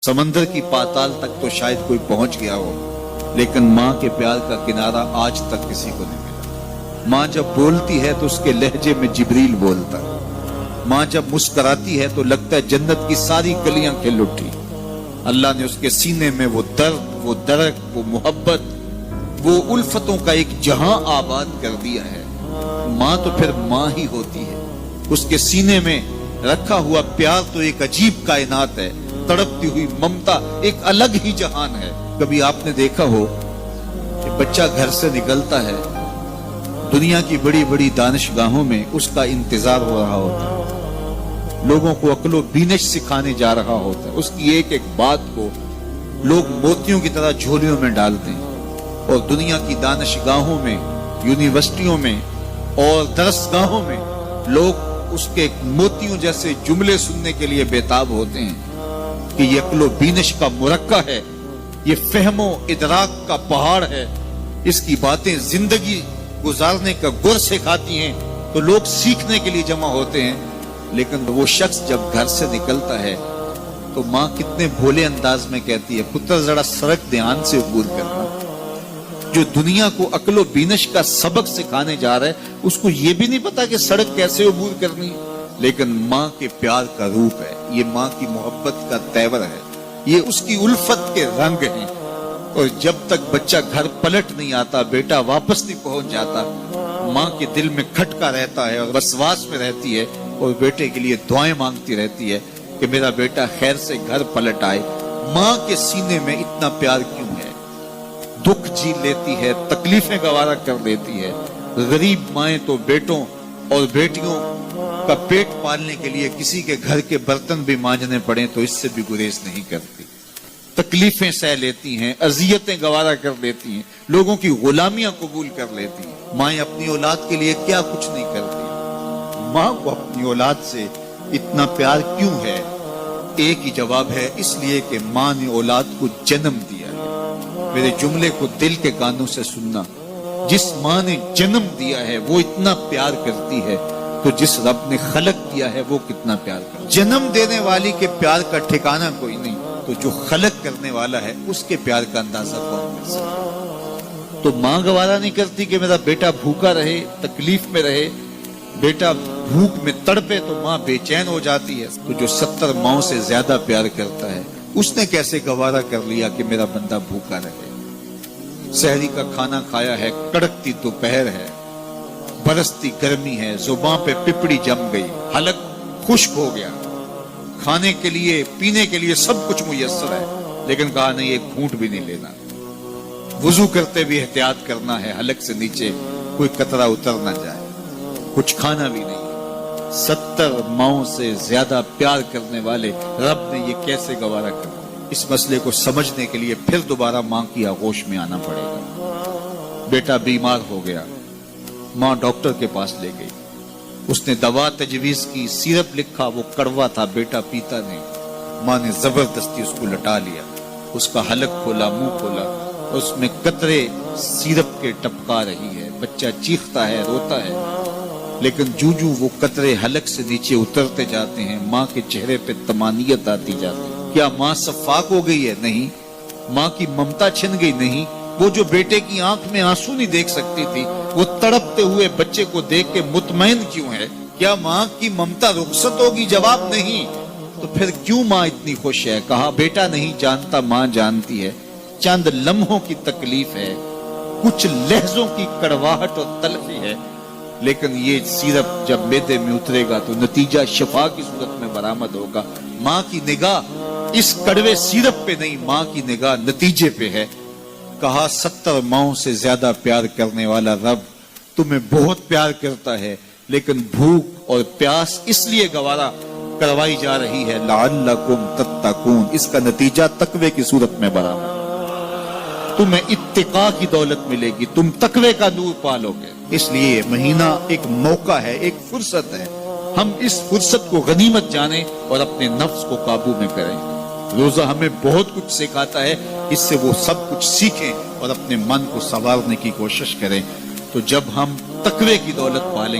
समंदर की पाताल तक तो शायद कोई पहुंच गया हो, लेकिन माँ के प्यार का किनारा आज तक किसी को नहीं मिला। माँ जब बोलती है तो उसके लहजे में जिब्रील बोलता है। माँ जब मुस्कुराती है तो लगता है जन्नत की सारी गलियां खिल उठी। अल्लाह ने उसके सीने में वो दर्द, वो दरक, वो मोहब्बत, वो उल्फतों का एक जहां आबाद कर दिया है। माँ तो फिर माँ ही होती है। उसके सीने में रखा हुआ प्यार तो एक अजीब कायनात है। तड़पती हुई ममता एक अलग ही जहान है। कभी आपने देखा हो कि बच्चा घर से निकलता है, दुनिया की बड़ी बड़ी दानिशगाहों में उसका इंतजार हो रहा होता है, लोगों को अक्लो बीनश सिखाने जा रहा होता है। उसकी एक एक बात को लोग मोतियों की तरह झोलियों में डालते हैं और दुनिया की दानिशगाहों में, यूनिवर्सिटियों में और दरसगाहों में लोग उसके मोतियों जैसे जुमले सुनने के लिए बेताब होते हैं कि ये अक्लो बीनश का मुरक्का है, ये फहमो इदराक का पहाड़ है, इसकी बातें जिंदगी गुजारने का गुर सिखाती हैं। तो लोग सीखने के लिए जमा होते हैं, लेकिन वो शख्स जब घर से निकलता है तो माँ कितने भोले अंदाज में कहती है, पुत्र जरा सड़क ध्यान से अबूर करना। जो दुनिया को अक्लो बीनश का सबक सिखाने जा रहा है उसको ये भी नहीं पता कि सड़क कैसे अबूर करनी है, लेकिन माँ के प्यार का रूप है, ये माँ की मोहब्बत का तेवर है, ये उसकी उल्फत के रंग हैं। और जब तक बच्चा घर पलट नहीं आता, बेटा वापस नहीं पहुंच जाता, माँ के दिल में खटका रहता है और वसवास में रहती है और बेटे के लिए दुआएं मांगती रहती है कि मेरा बेटा खैर से घर पलट आए। माँ के सीने में इतना प्यार क्यों है? दुख जी लेती है, तकलीफें गवारा कर देती है। गरीब माएं तो बेटों और बेटियों का पेट पालने के लिए किसी के घर के बर्तन भी मांजने पड़े तो इससे भी गुरेज नहीं करती। तकलीफें सह लेती हैं, अजियतें गवारा कर देती हैं, लोगों की गुलामियां कबूल कर लेती हैं। माएं अपनी औलाद के लिए क्या कुछ नहीं करती। माँ को अपनी औलाद से इतना प्यार क्यों है? एक ही जवाब है, इसलिए कि माँ ने औलाद को जन्म दिया है। मेरे जुमले को दिल के कानों से सुनना। जिस माँ ने जन्म दिया है वो इतना प्यार करती है, तो जिस रब ने खलक दिया है वो कितना प्यार करता है। जन्म देने वाली के प्यार का ठिकाना कोई नहीं, तो जो खलक करने वाला है उसके प्यार का अंदाजा कौन कर सकता? तो माँ गवारा नहीं करती कि मेरा बेटा भूखा रहे, तकलीफ में रहे, बेटा भूख में तड़पे, तो माँ बेचैन हो जाती है। तो जो 70 माओं से ज्यादा प्यार करता है उसने कैसे गवारा कर लिया कि मेरा बंदा भूखा रहे? सहरी का खाना खाया है, कड़कती दोपहर है, बरसती गर्मी है, जुबान पे पिपड़ी जम गई, हलक खुश्क हो गया, खाने के लिए पीने के लिए सब कुछ मुयस्सर है, लेकिन कहा नहीं एक घूंट भी नहीं लेना। वुजू करते भी एहतियात करना है, हलक से नीचे कोई कतरा उतर ना जाए, कुछ खाना भी नहीं। 70 माओं से ज्यादा प्यार करने वाले रब ने ये कैसे गवारा कर? इस मसले को समझने के लिए फिर दोबारा माँ की आगोश में आना पड़ेगा। बेटा बीमार हो गया, माँ डॉक्टर के पास ले गई, उसने दवा तजवीज की, सिरप लिखा, वो कड़वा था, बेटा पीता नहीं। माँ ने जबरदस्ती उसको लटा लिया, उसका हलक खोला, मुंह खोला, उसमें कतरे सिरप के टपका रही है। बच्चा चीखता है, रोता है, लेकिन जूजू वो कतरे हलक से नीचे उतरते जाते हैं, माँ के चेहरे पे तमानियत आती जाती है। क्या माँ सफाक हो गई है? नहीं। माँ की ममता छिन गई? नहीं। वो जो बेटे की आंख में आंसू नहीं देख सकती थी, वो तड़पते हुए बच्चे को देख के मुतमईन क्यों है? क्या माँ की ममता रुखसत होगी? जवाब नहीं। तो फिर क्यों माँ इतनी खुश है? कहा बेटा नहीं जानता, माँ जानती है। चंद लम्हों की तकलीफ है, कुछ लहजों की कड़वाहट और तलखी है, लेकिन ये सिरप जब मैदे में उतरेगा तो नतीजा शिफा की सूरत में बरामद होगा। माँ की निगाह इस कड़वे सिरप पे नहीं, माँ की निगाह नतीजे पे है। कहा 70 माओं से ज्यादा प्यार करने वाला रब तुम्हें बहुत प्यार करता है, लेकिन भूख और प्यास इसलिए गवारा करवाई जा रही है, लअल्लकुम तत्तकून। इसका नतीजा तकवे की सूरत में बरामद। तुम्हें इत्तिका की दौलत मिलेगी, तुम तकवे का नूर पालोगे। इसलिए महीना एक मौका है, एक फुर्सत है। हम इस फुर्सत को गनीमत जाने और अपने नफ्स को काबू में करें। रोजा हमें बहुत कुछ सिखाता है, इससे वो सब कुछ सीखें और अपने मन को संवारने की कोशिश करें। तो जब हम तकवे की दौलत पालेंगे